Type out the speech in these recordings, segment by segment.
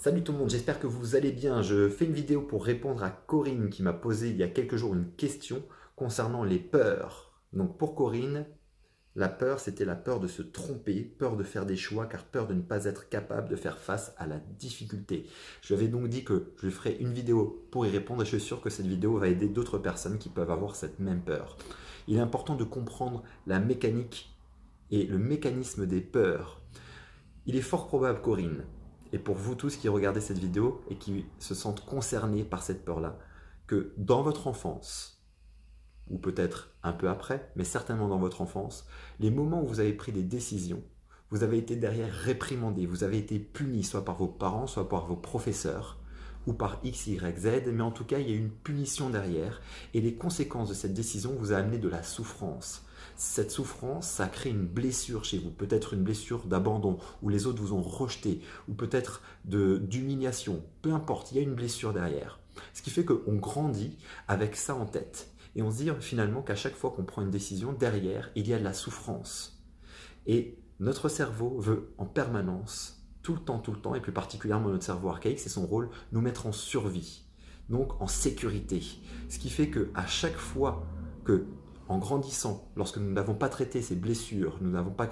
Salut tout le monde, j'espère que vous allez bien. Je fais une vidéo pour répondre à Corinne qui m'a posé il y a quelques jours une question concernant les peurs. Donc pour Corinne, la peur, c'était la peur de se tromper, peur de faire des choix, car peur de ne pas être capable de faire face à la difficulté. Je lui avais donc dit que je ferai une vidéo pour y répondre et je suis sûr que cette vidéo va aider d'autres personnes qui peuvent avoir cette même peur. Il est important de comprendre la mécanique et le mécanisme des peurs. Il est fort probable, Corinne, et pour vous tous qui regardez cette vidéo et qui se sentent concernés par cette peur-là, que dans votre enfance, ou peut-être un peu après, mais certainement dans votre enfance, les moments où vous avez pris des décisions, vous avez été derrière réprimandé, vous avez été puni soit par vos parents, soit par vos professeurs, ou par X, Y, Z, mais en tout cas, il y a une punition derrière, et les conséquences de cette décision vous a amené de la souffrance. Cette souffrance, ça crée une blessure chez vous, peut-être une blessure d'abandon, où les autres vous ont rejeté, ou peut-être d'humiliation, peu importe, il y a une blessure derrière. Ce qui fait qu'on grandit avec ça en tête, et on se dit finalement qu'à chaque fois qu'on prend une décision, derrière, il y a de la souffrance. Et notre cerveau veut en permanence, tout le temps, et plus particulièrement notre cerveau archaïque, c'est son rôle, nous mettre en survie, donc en sécurité. Ce qui fait qu'à chaque fois que, en grandissant, lorsque nous n'avons pas traité ces blessures, nous n'avons pas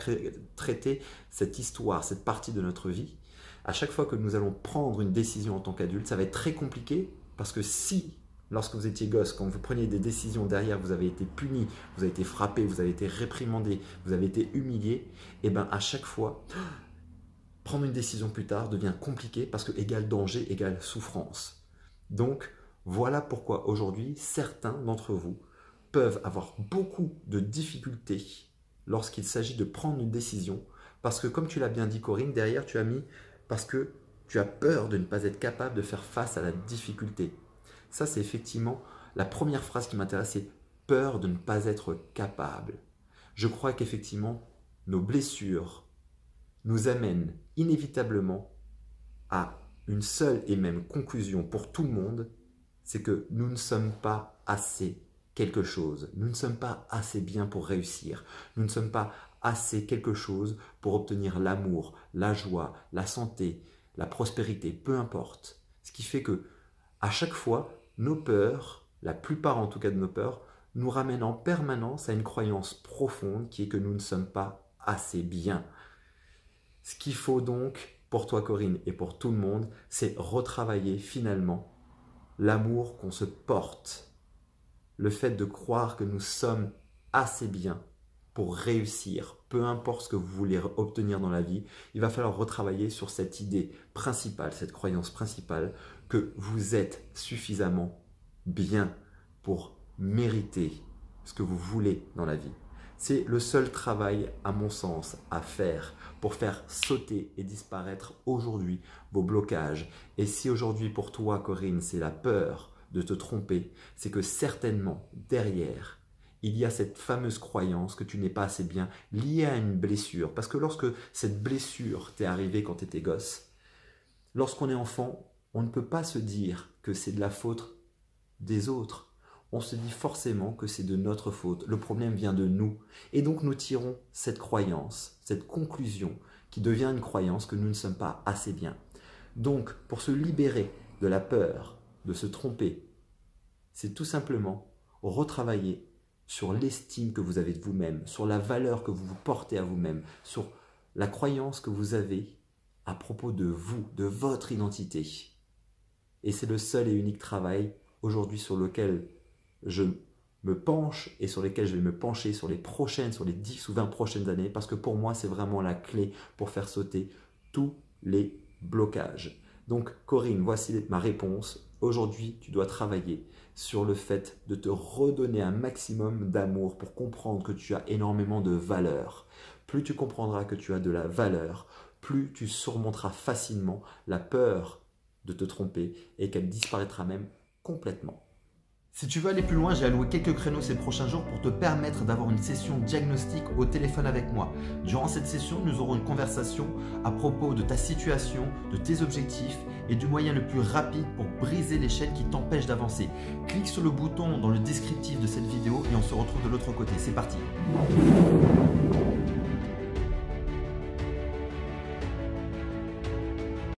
traité cette histoire, cette partie de notre vie, à chaque fois que nous allons prendre une décision en tant qu'adulte, ça va être très compliqué parce que si, lorsque vous étiez gosse, quand vous preniez des décisions derrière, vous avez été puni, vous avez été frappé, vous avez été réprimandé, vous avez été humilié, et bien à chaque fois, prendre une décision plus tard devient compliqué parce que égale danger égale souffrance. Donc voilà pourquoi aujourd'hui, certains d'entre vous peuvent avoir beaucoup de difficultés lorsqu'il s'agit de prendre une décision parce que, comme tu l'as bien dit Corinne, derrière tu as mis parce que tu as peur de ne pas être capable de faire face à la difficulté. Ça, c'est effectivement la première phrase qui m'intéresse, c'est peur de ne pas être capable. Je crois qu'effectivement, nos blessures nous amènent inévitablement à une seule et même conclusion pour tout le monde, c'est que nous ne sommes pas assez quelque chose. Nous ne sommes pas assez bien pour réussir. Nous ne sommes pas assez quelque chose pour obtenir l'amour, la joie, la santé, la prospérité, peu importe. Ce qui fait que à chaque fois, nos peurs, la plupart en tout cas de nos peurs, nous ramènent en permanence à une croyance profonde qui est que nous ne sommes pas assez bien. Ce qu'il faut donc pour toi Corinne et pour tout le monde, c'est retravailler finalement l'amour qu'on se porte. Le fait de croire que nous sommes assez bien pour réussir, peu importe ce que vous voulez obtenir dans la vie, il va falloir retravailler sur cette idée principale, cette croyance principale, que vous êtes suffisamment bien pour mériter ce que vous voulez dans la vie. C'est le seul travail, à mon sens, à faire pour faire sauter et disparaître aujourd'hui vos blocages. Et si aujourd'hui pour toi, Corinne, c'est la peur de te tromper, c'est que certainement derrière, il y a cette fameuse croyance que tu n'es pas assez bien liée à une blessure. Parce que lorsque cette blessure t'est arrivée quand tu étais gosse, lorsqu'on est enfant, on ne peut pas se dire que c'est de la faute des autres. On se dit forcément que c'est de notre faute. Le problème vient de nous. Et donc nous tirons cette croyance, cette conclusion qui devient une croyance que nous ne sommes pas assez bien. Donc pour se libérer de la peur, de se tromper, c'est tout simplement retravailler sur l'estime que vous avez de vous-même, sur la valeur que vous vous portez à vous-même, sur la croyance que vous avez à propos de vous, de votre identité. Et c'est le seul et unique travail aujourd'hui sur lequel je me penche et sur lequel je vais me pencher sur les 10 ou 20 prochaines années, parce que pour moi, c'est vraiment la clé pour faire sauter tous les blocages. Donc Corinne, voici ma réponse. Aujourd'hui, tu dois travailler sur le fait de te redonner un maximum d'amour pour comprendre que tu as énormément de valeur. Plus tu comprendras que tu as de la valeur, plus tu surmonteras facilement la peur de te tromper et qu'elle disparaîtra même complètement. Si tu veux aller plus loin, j'ai alloué quelques créneaux ces prochains jours pour te permettre d'avoir une session diagnostic au téléphone avec moi. Durant cette session, nous aurons une conversation à propos de ta situation, de tes objectifs et du moyen le plus rapide pour briser les chaînes qui t'empêchent d'avancer. Clique sur le bouton dans le descriptif de cette vidéo et on se retrouve de l'autre côté. C'est parti!